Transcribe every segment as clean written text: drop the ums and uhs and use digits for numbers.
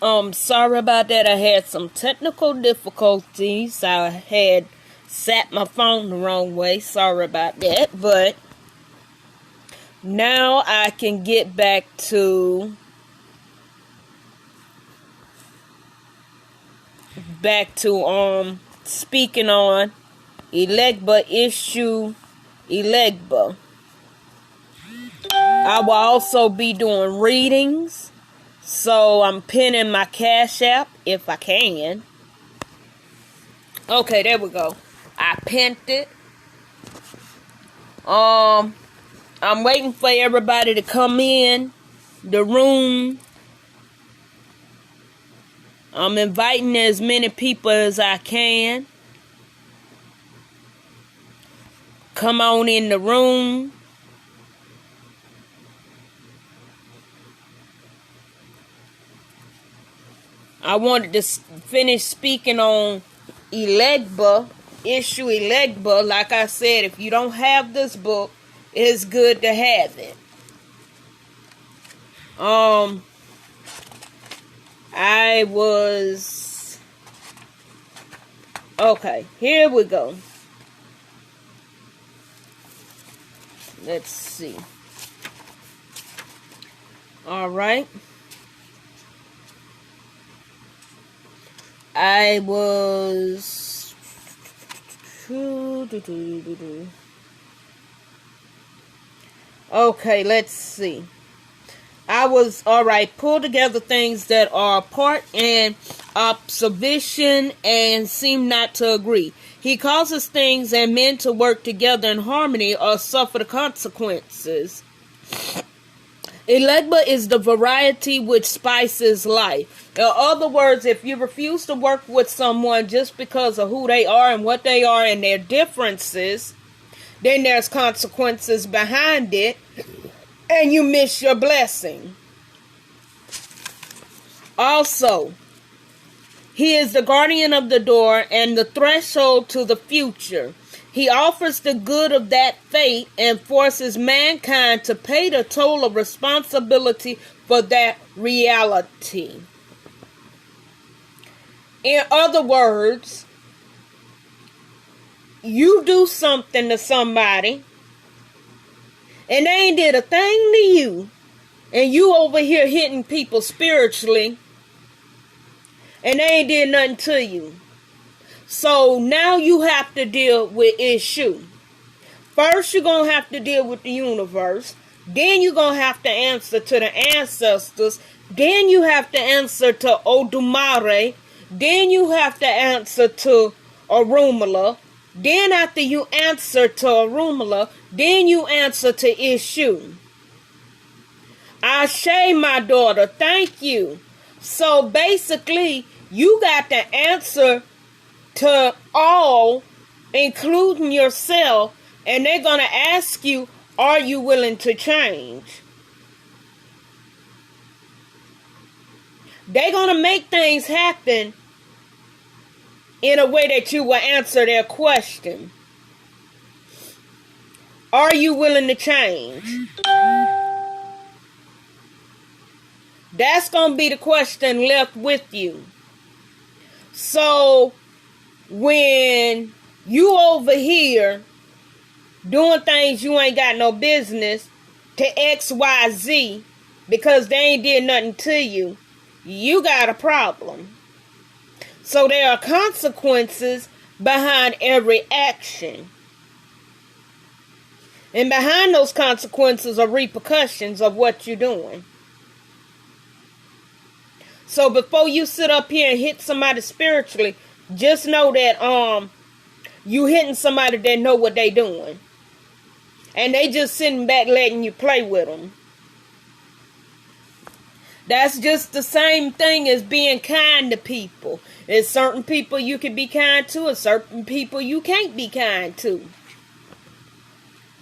Sorry about that. I had some technical difficulties. I had sat my phone the wrong way. Sorry about that. But now I can get back to speaking on Elegba issue. Elegba. I will also be doing readings. So I'm pinning my Cash App if I can. Okay, there we go. I pinned it. I'm waiting for everybody to come in the room. I'm inviting as many people as I can. Come on in the room. I wanted to finish speaking on Elegba, issue Elegba. Like I said, if you don't have this book, it's good to have it. Okay, here we go. Let's see. All right. Okay, let's see. Pull together things that are apart and opposition and seem not to agree. He causes things and men to work together in harmony or suffer the consequences. Elegba is the variety which spices life. In other words, if you refuse to work with someone just because of who they are and what they are and their differences, then there's consequences behind it, and you miss your blessing. Also, he is the guardian of the door and the threshold to the future. He offers the good of that fate and forces mankind to pay the toll of responsibility for that reality. In other words, you do something to somebody and they ain't did a thing to you, and you over here hitting people spiritually and they ain't did nothing to you. So now you have to deal with issue. First, you're going to have to deal with the universe. Then you're going to have to answer to the ancestors. Then you have to answer to Odumare. Then you have to answer to Orunmila. Then after you answer to Orunmila, then you answer to Ishu. Ashe, my daughter, thank you. So basically, you got to answer to all, including yourself, and they're going to ask you, are you willing to change? They're going to make things happen in a way that you will answer their question. Are you willing to change? That's going to be the question left with you. So, when you over here doing things you ain't got no business to XYZ because they ain't did nothing to you, you got a problem. So there are consequences behind every action. And behind those consequences are repercussions of what you're doing. So before you sit up here and hit somebody spiritually, just know that you hitting somebody that know what they doing. And they just sitting back letting you play with them. That's just the same thing as being kind to people. There's certain people you can be kind to and certain people you can't be kind to.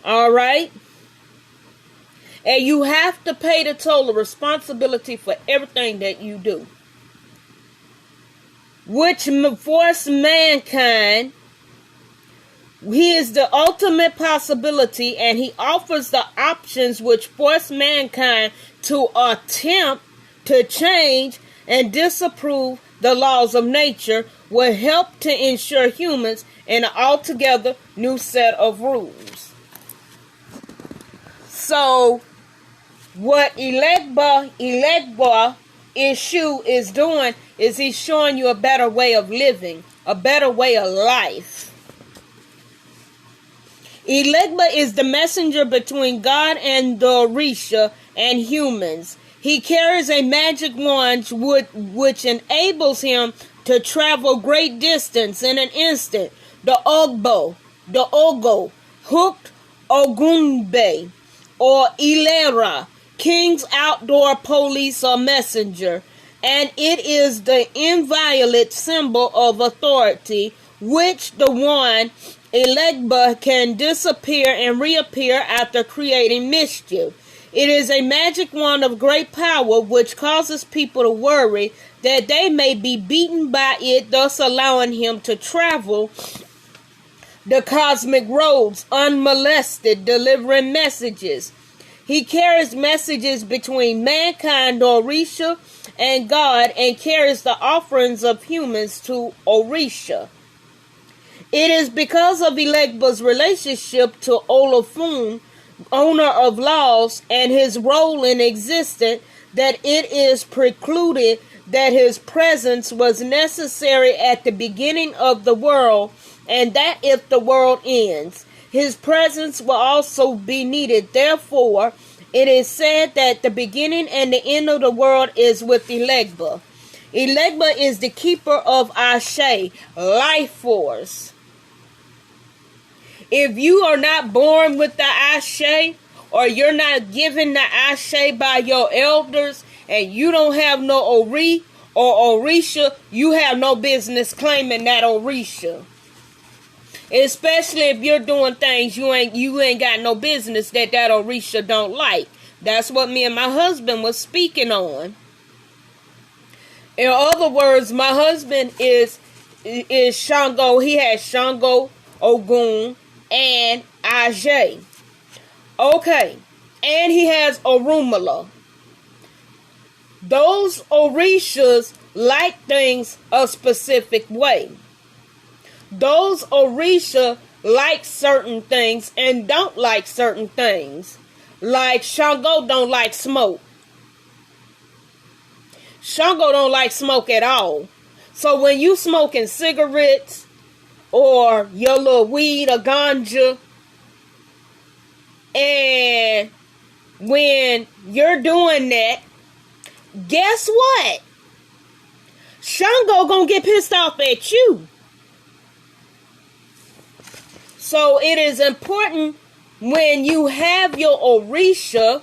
Alright? And you have to pay the total responsibility for everything that you do. Which force mankind, he is the ultimate possibility, and he offers the options which force mankind to attempt to change and disapprove the laws of nature will help to ensure humans in an altogether new set of rules. So, what Elegba Ishu is doing is he's showing you a better way of living, a better way of life. Elegba is the messenger between God and the Orisha and humans. He carries a magic wand which enables him to travel great distance in an instant. The Ogo, hooked Ogunbe, or Ilera, King's outdoor police or messenger, and it is the inviolate symbol of authority, which the one Elegba can disappear and reappear after creating mischief. It is a magic wand of great power which causes people to worry that they may be beaten by it, thus allowing him to travel the cosmic roads unmolested, delivering messages. He carries messages between mankind, Orisha, and God, and carries the offerings of humans to Orisha. It is because of Elegba's relationship to Olufun, owner of laws, and his role in existence that it is precluded that his presence was necessary at the beginning of the world, and that if the world ends, his presence will also be needed. Therefore, it is said that the beginning and the end of the world is with Elegba. Elegba is the keeper of Ashe, life force. If you are not born with the Ashe, or you're not given the Ashe by your elders, and you don't have no Ori or Orisha, you have no business claiming that Orisha. Especially if you're doing things you ain't got no business that Orisha don't like. That's what me and my husband was speaking on. In other words, my husband is Shango. He has Shango, Ogun, and Ajay. Okay. And he has Orunmila. Those Orishas like things a specific way. Those Orisha like certain things and don't like certain things. Like Shango don't like smoke. Shango don't like smoke at all. So when you smoking cigarettes or your little weed or ganja, and when you're doing that, guess what? Shango gonna get pissed off at you. So it is important when you have your Orisha,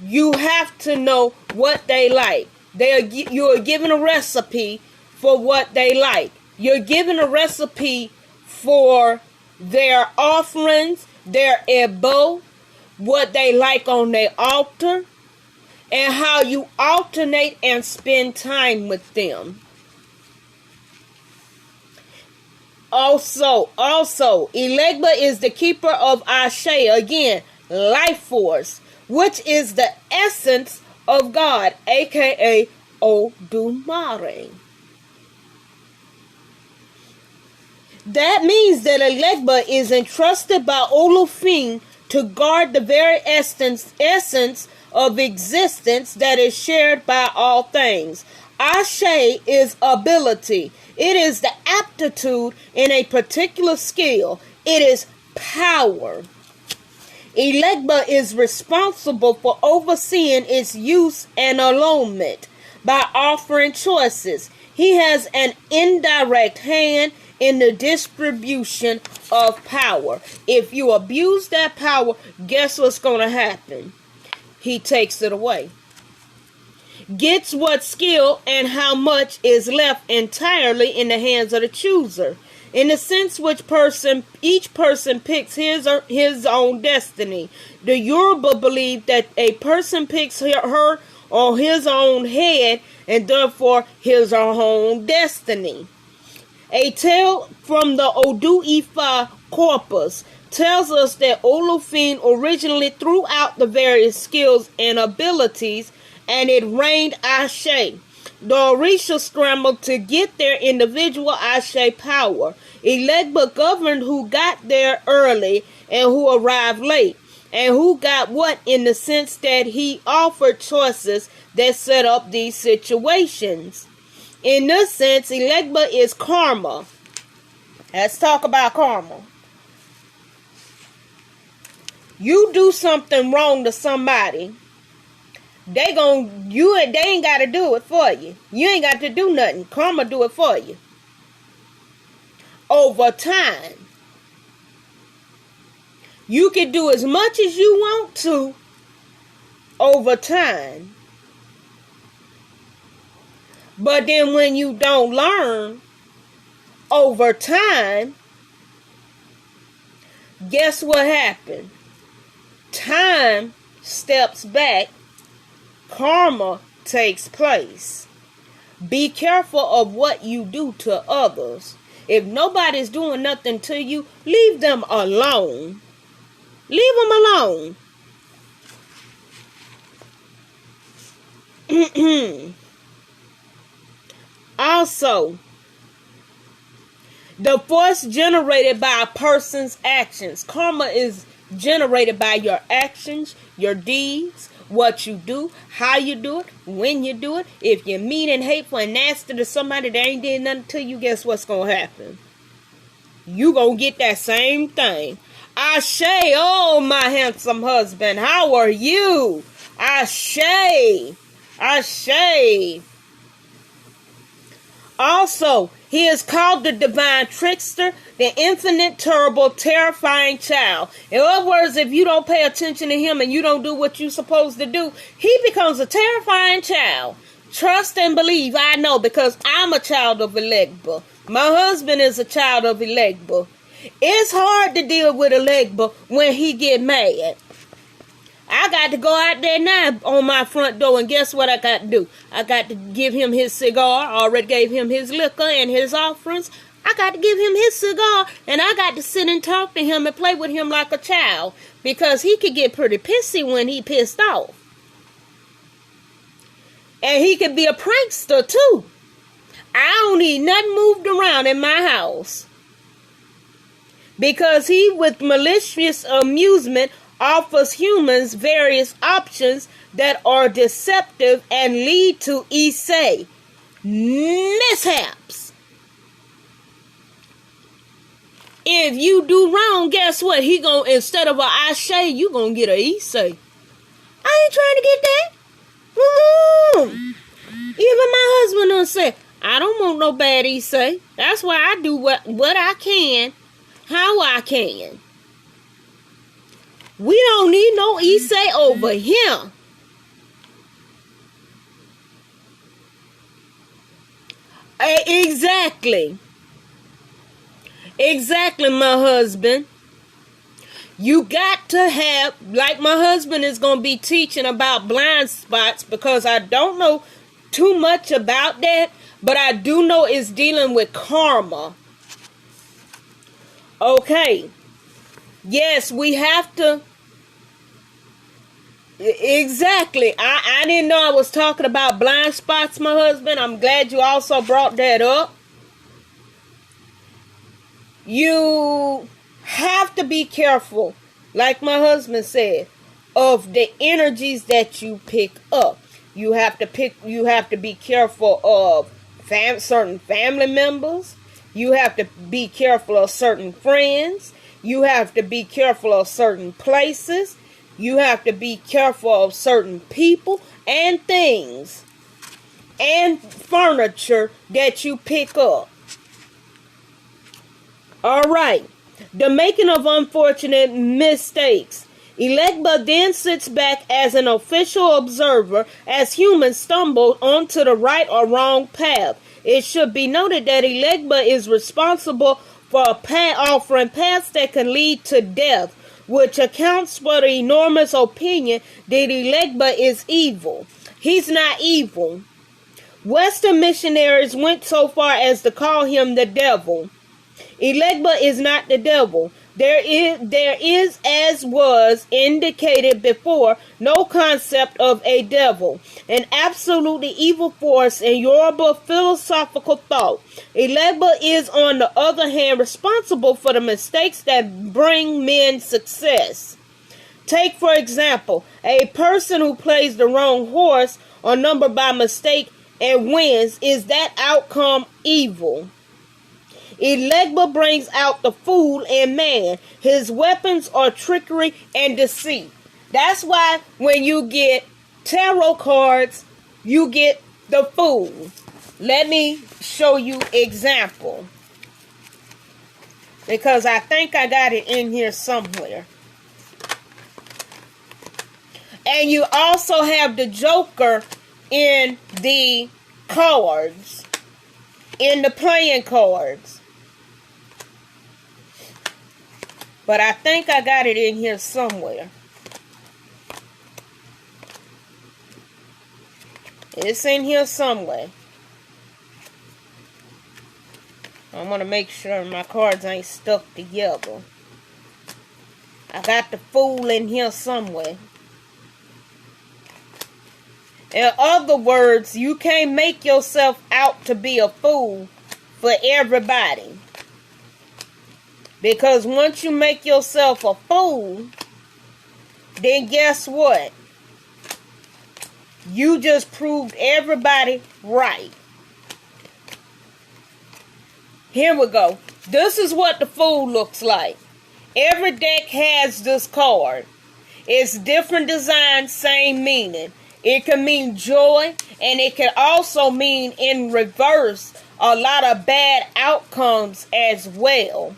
you have to know what they like. You are given a recipe for what they like. You're given a recipe for their offerings, their ebo, what they like on their altar, and how you alternate and spend time with them. Also, Elegba is the keeper of Ashe, again, life force, which is the essence of God, aka Odumare. That means that Elegba is entrusted by Olufin to guard the very essence of existence that is shared by all things. Ashe is ability. It is the aptitude in a particular skill. It is power. Elegba is responsible for overseeing its use and alignment by offering choices. He has an indirect hand in the distribution of power. If you abuse that power, guess what's going to happen? He takes it away. Gets what skill and how much is left entirely in the hands of the chooser. In the sense which each person picks his own destiny. The Yoruba believe that a person picks her or his own head and therefore his or her own destiny. A tale from the Odu Ifa corpus tells us that Olufin originally threw out the various skills and abilities and it rained Ashe. The Orisha scrambled to get their individual Ashe power. Elegba governed who got there early and who arrived late, and who got what, in the sense that he offered choices that set up these situations. In this sense, Elegba is karma. Let's talk about karma. You do something wrong to somebody, they ain't got to do it for you. You ain't got to do nothing. Karma do it for you. Over time, you can do as much as you want to over time. But then when you don't learn over time, guess what happened? Time steps back. Karma takes place. Be careful of what you do to others. If nobody's doing nothing to you, leave them alone. Leave them alone. Also, the force generated by a person's actions. Karma is generated by your actions, your deeds, what you do, how you do it, when you do it. If you're mean and hateful and nasty to somebody that ain't did nothing to you, guess what's going to happen? You going to get that same thing. Ashe, oh my handsome husband, how are you? Ashe, Ashe. Also, he is called the divine trickster, the infinite, terrible, terrifying child. In other words, if you don't pay attention to him and you don't do what you're supposed to do, he becomes a terrifying child. Trust and believe, I know, because I'm a child of Elegba. My husband is a child of Elegba. It's hard to deal with Elegba when he get mad. I got to go out there now on my front door, and guess what I got to do? I got to give him his cigar. I already gave him his liquor and his offerings. I got to give him his cigar, and I got to sit and talk to him and play with him like a child, because he could get pretty pissy when he pissed off. And he could be a prankster too. I don't need nothing moved around in my house, because he, with malicious amusement, offers humans various options that are deceptive and lead to mishaps. If you do wrong, guess what? He gonna, instead of a Ashe, you gonna get a Ise. I ain't trying to get that. Even my husband done say, I don't want no bad Ise. That's why I do what I can, how I can. We don't need no Ise over here. Exactly. Exactly, my husband. You got to have, like my husband is going to be teaching about blind spots, because I don't know too much about that, but I do know it's dealing with karma. Okay. Yes, we have to. Exactly. I didn't know I was talking about blind spots, my husband. I'm glad you also brought that up. You have to be careful, like my husband said, of the energies that you pick up. You have to be careful of certain family members. You have to be careful of certain friends. You have to be careful of certain places. You have to be careful of certain people and things and furniture that you pick up. All right. The making of unfortunate mistakes. Elegba then sits back as an official observer as humans stumble onto the right or wrong path. It should be noted that Elegba is responsible for offering paths that can lead to death, which accounts for the enormous opinion that Elegba is evil. He's not evil. Western missionaries went so far as to call him the devil. Elegba is not the devil. There is, as was indicated before, no concept of a devil, an absolutely evil force in Yoruba philosophical thought. Elegba is, on the other hand, responsible for the mistakes that bring men success. Take, for example, a person who plays the wrong horse or number by mistake and wins. Is that outcome evil? Elegba brings out the fool in man. His weapons are trickery and deceit. That's why when you get tarot cards, you get the fool. Let me show you example. Because I think I got it in here somewhere. And you also have the Joker in the cards. In the playing cards. But I think I got it in here somewhere. It's in here somewhere. I want to make sure my cards ain't stuck together. I got the fool in here somewhere. In other words, you can't make yourself out to be a fool for everybody. Because once you make yourself a fool, then guess what? You just proved everybody right. Here we go. This is what the fool looks like. Every deck has this card. It's different design, same meaning. It can mean joy, and it can also mean in reverse a lot of bad outcomes as well.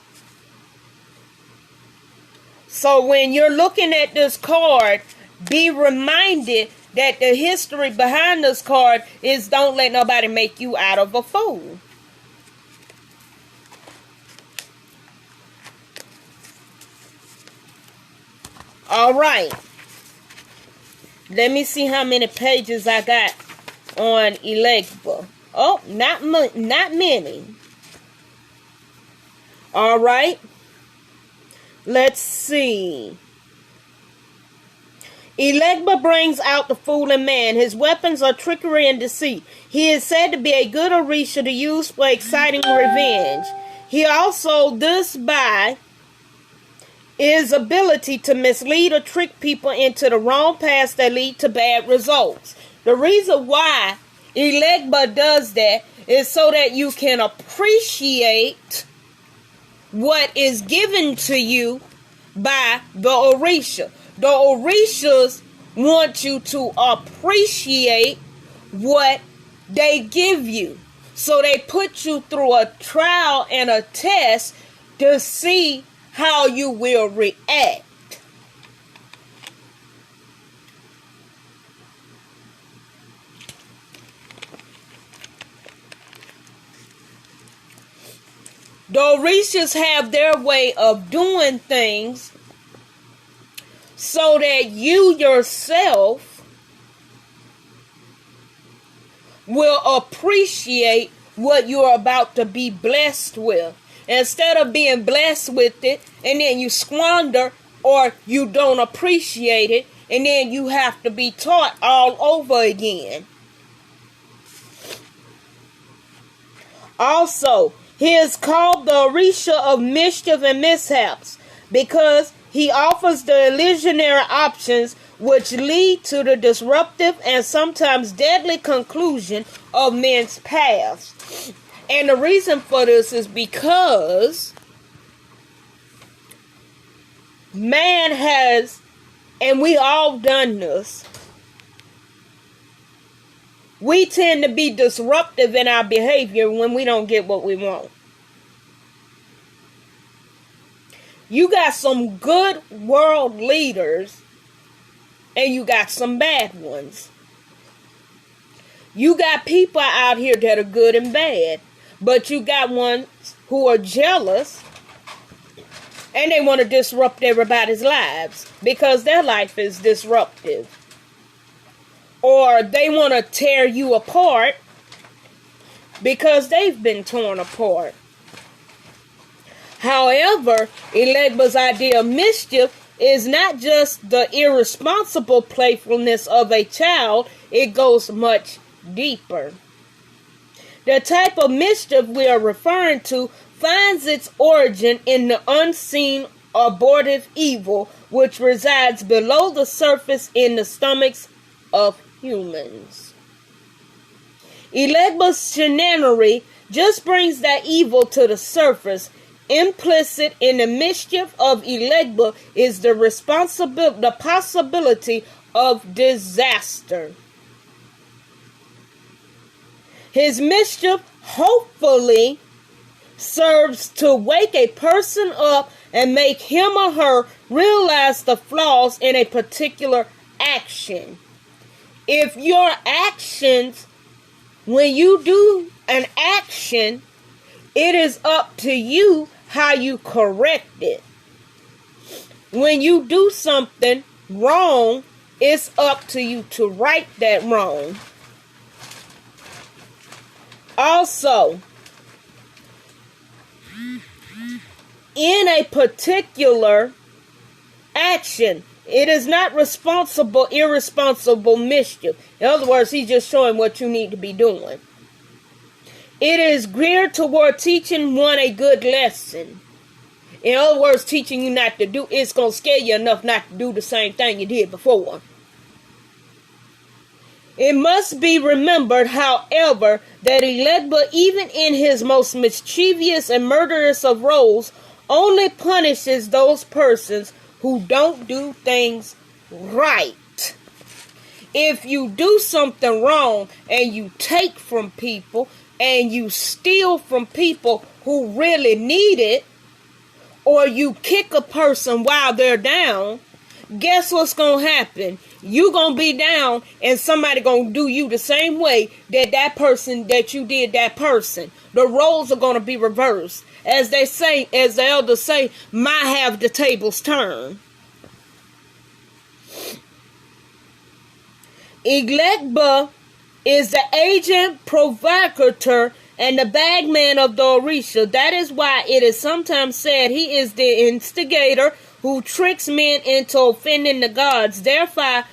So when you're looking at this card, be reminded that the history behind this card is don't let nobody make you out of a fool. All right. Let me see how many pages I got on Elegba. Oh, not many. All right. Let's see. Elegba brings out the fool in man. His weapons are trickery and deceit. He is said to be a good Orisha to use for exciting revenge. He also does by his ability to mislead or trick people into the wrong paths that lead to bad results. The reason why Elegba does that is so that you can appreciate what is given to you by the Orisha. The Orishas want you to appreciate what they give you. So they put you through a trial and a test to see how you will react. The Orishas have their way of doing things so that you yourself will appreciate what you're about to be blessed with. Instead of being blessed with it and then you squander or you don't appreciate it and then you have to be taught all over again. Also, he is called the Orisha of mischief and mishaps because he offers the illusionary options which lead to the disruptive and sometimes deadly conclusion of men's paths. And the reason for this is because man has, and we all done this, we tend to be disruptive in our behavior when we don't get what we want. You got some good world leaders and you got some bad ones. You got people out here that are good and bad, but you got ones who are jealous and they want to disrupt everybody's lives because their life is disruptive. Or they want to tear you apart because they've been torn apart. However, Elegba's idea of mischief is not just the irresponsible playfulness of a child, it goes much deeper. The type of mischief we are referring to finds its origin in the unseen abortive evil which resides below the surface in the stomachs of humans. Elegba's shenanery just brings that evil to the surface. Implicit in the mischief of Elegba is the possibility of disaster. His mischief hopefully serves to wake a person up and make him or her realize the flaws in a particular action. If your actions, when you do an action, it is up to you how you correct it. When you do something wrong, it's up to you to right that wrong. Also, in a particular action, it is not irresponsible mischief. In other words, he's just showing what you need to be doing. It is geared toward teaching one a good lesson. In other words, teaching you not to do, it's going to scare you enough not to do the same thing you did before. It must be remembered, however, that Elegba, even in his most mischievous and murderous of roles, only punishes those persons who don't do things right. If you do something wrong and you take from people and you steal from people who really need it, or you kick a person while they're down, guess what's going to happen? You going to be down and somebody going to do you the same way that person that you did that person. The roles are going to be reversed. As they say, as the elders say, might have the tables turned. Elegba is the agent provocateur and the bagman of the Orisha. That is why it is sometimes said he is the instigator who tricks men into offending the gods, thereby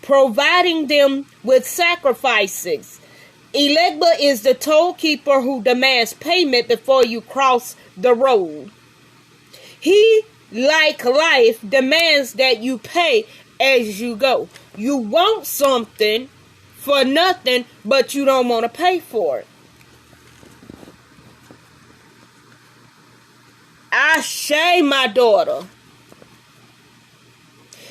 providing them with sacrifices. Elegba is the toll keeper who demands payment before you cross the road. He, like life, demands that you pay as you go. You want something for nothing, but you don't want to pay for it. Ashe, my daughter.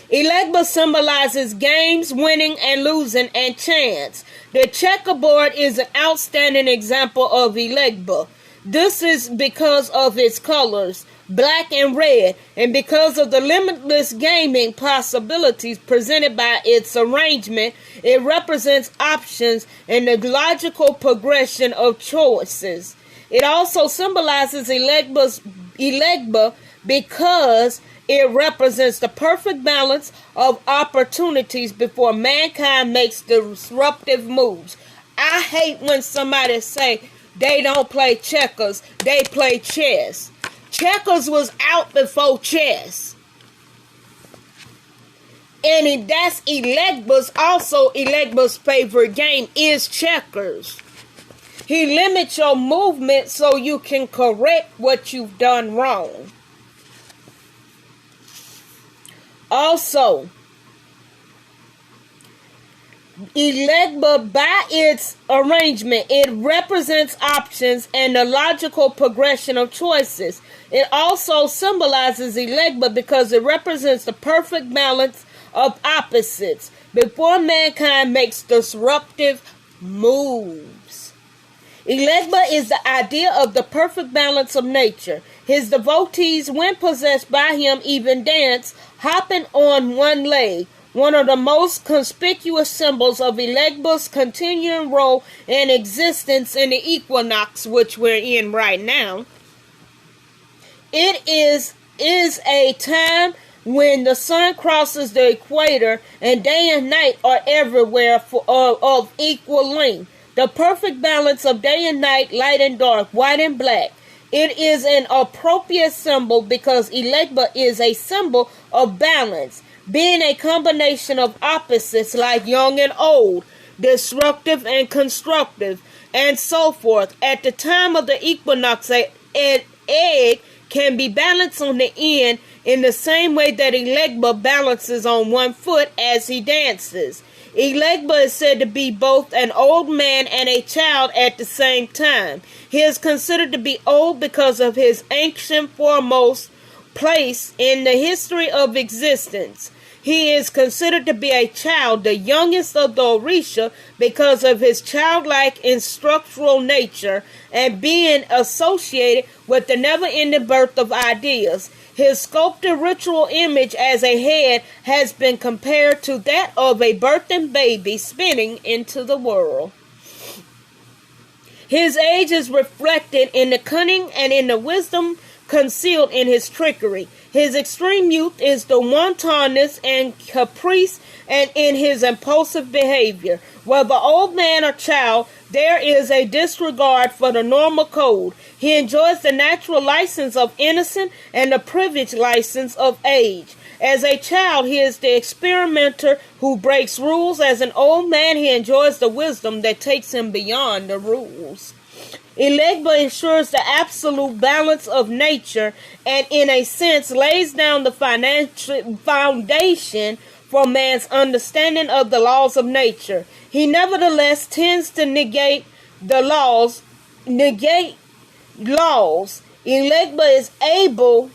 Elegba symbolizes games, winning and losing, and chance. The checkerboard is an outstanding example of Elegba. This is because of its colors, black and red, and because of the limitless gaming possibilities presented by its arrangement. It represents options and the logical progression of choices. It also symbolizes Elegba because it represents the perfect balance of opportunities before mankind makes disruptive moves. I hate when somebody say they don't play checkers, they play chess. Checkers was out before chess. And that's Elegba's favorite game is checkers. He limits your movement so you can correct what you've done wrong. Also, Elegba, by its arrangement, it represents options and the logical progression of choices. It also symbolizes Elegba because it represents the perfect balance of opposites before mankind makes disruptive moves. Elegba is the idea of the perfect balance of nature. His devotees, when possessed by him, even dance, hopping on one leg. One of the most conspicuous symbols of Elegba's continuing role and existence in the equinox, which we're in right now. It is a time when the sun crosses the equator and day and night are everywhere of equal length. The perfect balance of day and night, light and dark, white and black. It is an appropriate symbol because Elegba is a symbol of balance, being a combination of opposites like young and old, destructive and constructive, and so forth. At the time of the equinox, an egg can be balanced on the end in the same way that Elegba balances on one foot as he dances. Elegba is said to be both an old man and a child at the same time. He is considered to be old because of his ancient foremost place in the history of existence. He is considered to be a child, the youngest of the Orisha, because of his childlike instructional nature and being associated with the never-ending birth of ideas. His sculpted ritual image as a head has been compared to that of a birthing baby spinning into the world. His age is reflected in the cunning and in the wisdom concealed in his trickery. His extreme youth is the wantonness and caprice and in his impulsive behavior. Whether old man or child, there is a disregard for the normal code. He enjoys the natural license of innocence and the privileged license of age. As a child, he is the experimenter who breaks rules. As an old man, he enjoys the wisdom that takes him beyond the rules. Elegba ensures the absolute balance of nature and, in a sense, lays down the foundation for man's understanding of the laws of nature. He nevertheless tends to negate laws. Elegba is able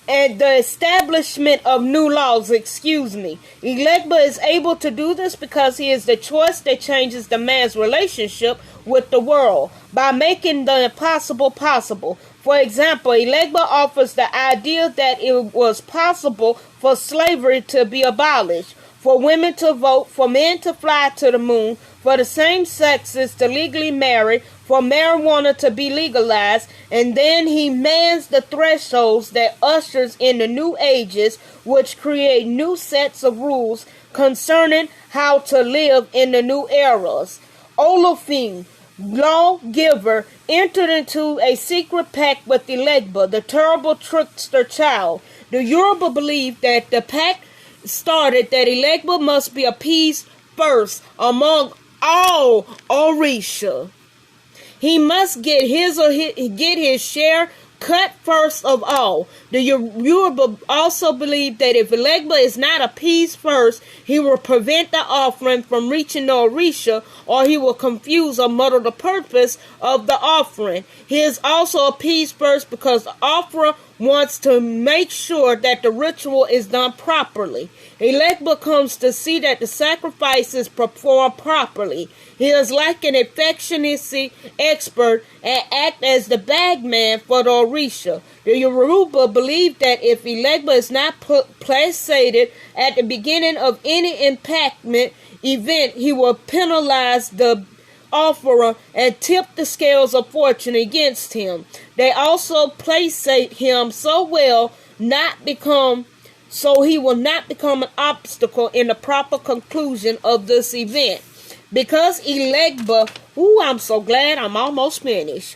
and the establishment of new laws, Elegba is able to do this because he is the choice that changes the man's relationship with the world by making the impossible possible. For example, Elegba offers the idea that it was possible for slavery to be abolished, for women to vote, for men to fly to the moon, for the same sexes to legally marry, for marijuana to be legalized, and then he mans the thresholds that ushers in the new ages, which create new sets of rules concerning how to live in the new eras. Olofin, lawgiver, entered into a secret pact with Elegba, the terrible trickster child. The Yoruba believe that the pact started that Elegba must be appeased first among all Orisha. He must get his share cut first of all. The Yoruba also believe that if Elegba is not appeased first, he will prevent the offering from reaching the Orisha, or he will confuse or muddle the purpose of the offering. He is also appeased first because the offerer wants to make sure that the ritual is done properly. Elegba comes to see that the sacrifice is performed properly. He is like an efficiency expert and acts as the bagman for the Orisha. The Yoruba believe that if Elegba is not placated at the beginning of any impactment event, he will penalize the offerer and tip the scales of fortune against him. They also placate him so he will not become an obstacle in the proper conclusion of this event. Because Elegba, I'm so glad I'm almost finished.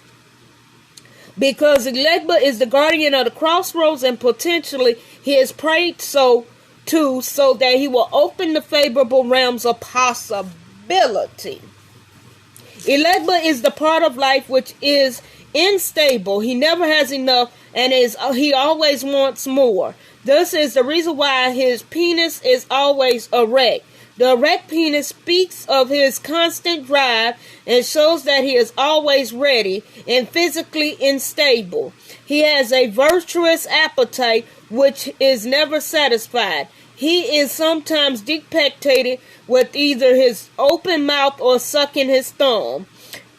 Because Elegba is the guardian of the crossroads and potentially he is prayed so that he will open the favorable realms of possibility. Elegba is the part of life which is unstable. He never has enough and he always wants more. This is the reason why his penis is always erect. The erect penis speaks of his constant drive and shows that he is always ready and physically unstable. He has a virtuous appetite which is never satisfied. He is sometimes depicted with either his open mouth or sucking his thumb.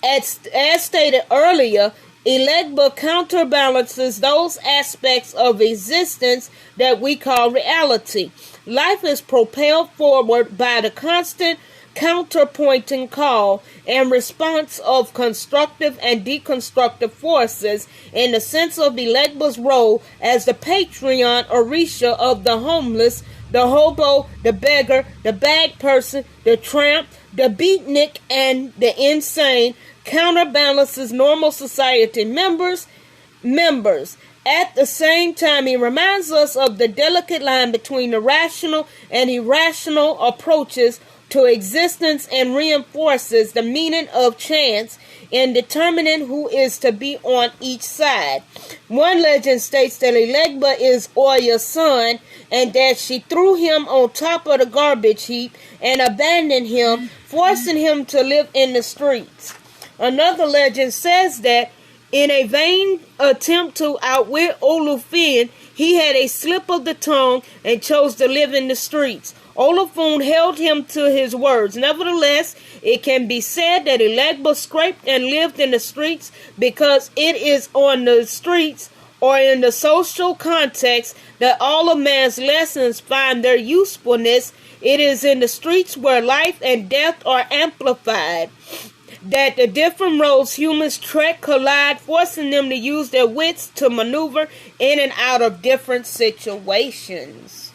As stated earlier, Elegba counterbalances those aspects of existence that we call reality. Life is propelled forward by the constant counterpointing call and response of constructive and deconstructive forces in the sense of Elegba's role as the patron Orisha of the homeless, the hobo, the beggar, the bag person, the tramp, the beatnik, and the insane counterbalances normal society members. At the same time, he reminds us of the delicate line between the rational and irrational approaches to existence and reinforces the meaning of chance in determining who is to be on each side. One legend states that Elegba is Oya's son and that she threw him on top of the garbage heap and abandoned him, forcing him to live in the streets. Another legend says that in a vain attempt to outwit Olufin, he had a slip of the tongue and chose to live in the streets. Olufun held him to his words. Nevertheless, it can be said that Elegba scraped and lived in the streets because it is on the streets or in the social context that all of man's lessons find their usefulness. It is in the streets where life and death are amplified, that the different roads humans trek collide, forcing them to use their wits to maneuver in and out of different situations.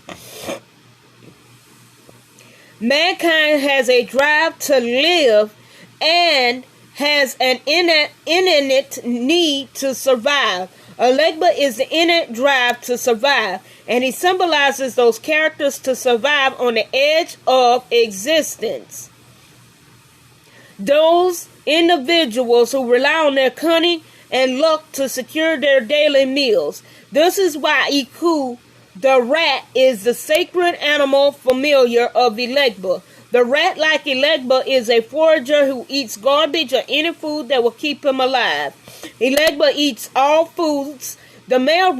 Mankind has a drive to live and has an innate need to survive. Elegba is the innate drive to survive, and he symbolizes those characters to survive on the edge of existence. Those individuals who rely on their cunning and luck to secure their daily meals. This is why Iku, the rat, is the sacred animal familiar of Elegba. The rat, like Elegba, is a forager who eats garbage or any food that will keep him alive. Elegba eats all foods. The male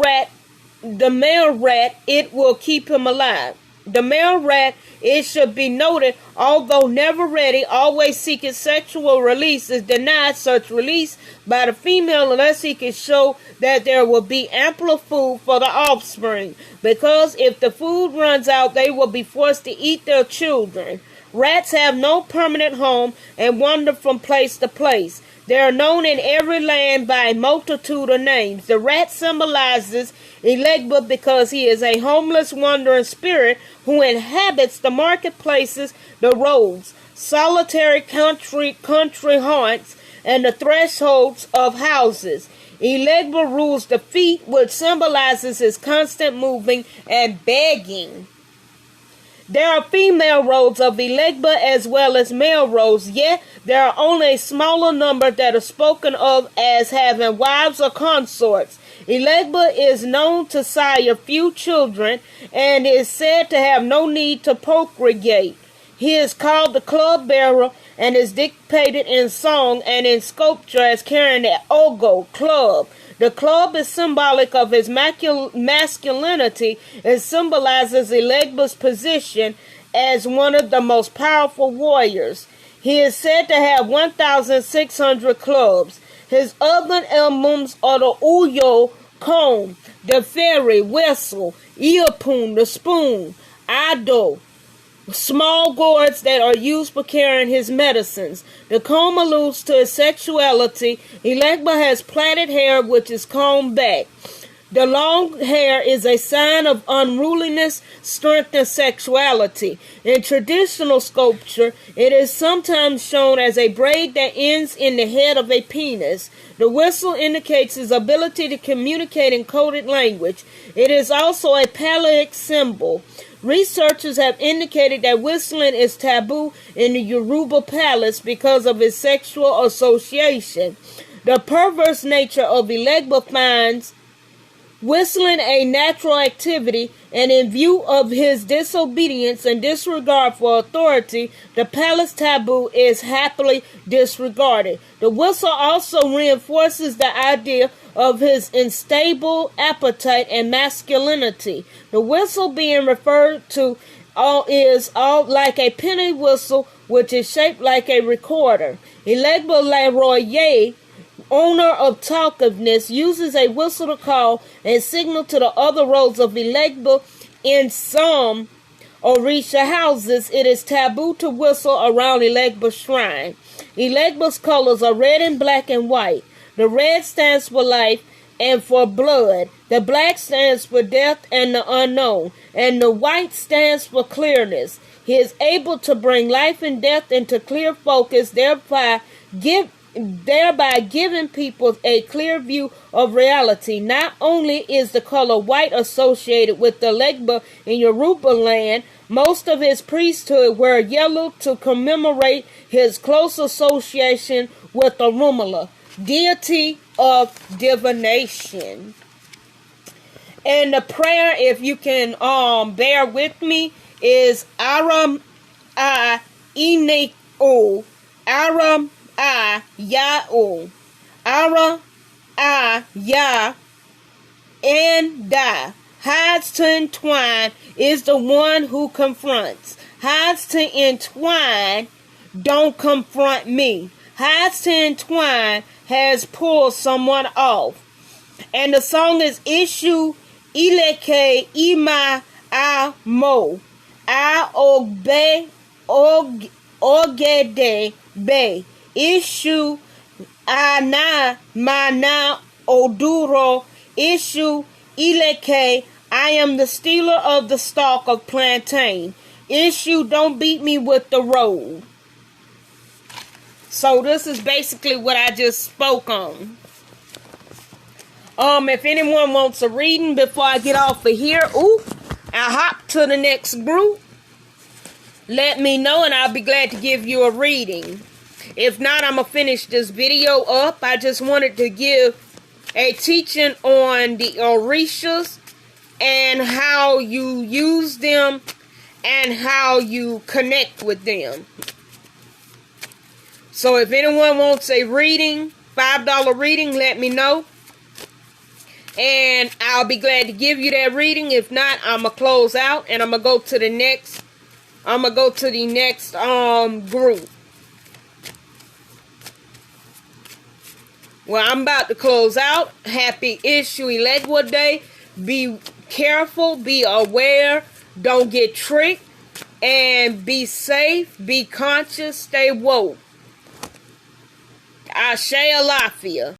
rat, it will keep him alive. The male rat, it should be noted, although never ready, always seeking sexual release, is denied such release by the female unless he can show that there will be ample food for the offspring, because if the food runs out, they will be forced to eat their children. Rats have no permanent home and wander from place to place. They are known in every land by a multitude of names. The rat symbolizes Elegba because he is a homeless, wandering spirit who inhabits the marketplaces, the roads, solitary country haunts, and the thresholds of houses. Elegba rules the feet, which symbolizes his constant moving and begging. There are female roads of Elegba as well as male roads, yet there are only a smaller number that are spoken of as having wives or consorts. Elegba is known to sire few children and is said to have no need to procreate. He is called the club bearer and is depicted in song and in sculpture as carrying the ogo, club. The club is symbolic of his masculinity and symbolizes Elegba's position as one of the most powerful warriors. He is said to have 1,600 clubs. His other emblems are the uyo, comb, the fairy, whistle, earpoon, the spoon, ado, small gourds that are used for carrying his medicines. The comb alludes to his sexuality. Elegba has plaited hair which is combed back. The long hair is a sign of unruliness, strength, and sexuality. In traditional sculpture, it is sometimes shown as a braid that ends in the head of a penis. The whistle indicates his ability to communicate in coded language. It is also a phallic symbol. Researchers have indicated that whistling is taboo in the Yoruba palace because of its sexual association. The perverse nature of Elegba finds whistling a natural activity, and in view of his disobedience and disregard for authority, the palace taboo is happily disregarded. The whistle also reinforces the idea of his unstable appetite and masculinity. The whistle being referred to is like a penny whistle, which is shaped like a recorder. Elegba Laroye, owner of talkativeness, uses a whistle to call and signal to the other roads of Elegba. In some Orisha houses, it is taboo to whistle around Elegba's shrine. Elegba's colors are red and black and white. The red stands for life, and for blood. The black stands for death and the unknown, and the white stands for clearness. He is able to bring life and death into clear focus, thereby giving people a clear view of reality. Not only is the color white associated with the Legba in Yoruba land, most of his priesthood wear yellow to commemorate his close association with Orunmila, deity of divination. And the prayer, if you can bear with me, is Aram I Ineko, Aram I Yao, Ara I Ya and Da. Hides to entwine is the one who confronts. Hides to entwine, don't confront me. Hides to entwine has pulled someone off. And the song is Ishu Ileke Ima Amo. I obey Ogede Be. Ishu Ana Mana Oduro. Ishu Ileke. I am the stealer of the stalk of plantain. Issue, don't beat me with the road. So this is basically what I just spoke on. If anyone wants a reading before I get off of here, I'll hop to the next group. Let me know and I'll be glad to give you a reading. If not, I'm going to finish this video up. I just wanted to give a teaching on the Orishas and how you use them and how you connect with them. So if anyone wants a reading, $5 reading, let me know. And I'll be glad to give you that reading. If not, I'm going to close out and I'm going to go to the next. I'm going to go to the next group. Well, I'm about to close out. Happy Issue Elegua Day. Be careful, be aware, don't get tricked, and be safe, be conscious, stay woke. Ashe Alafia.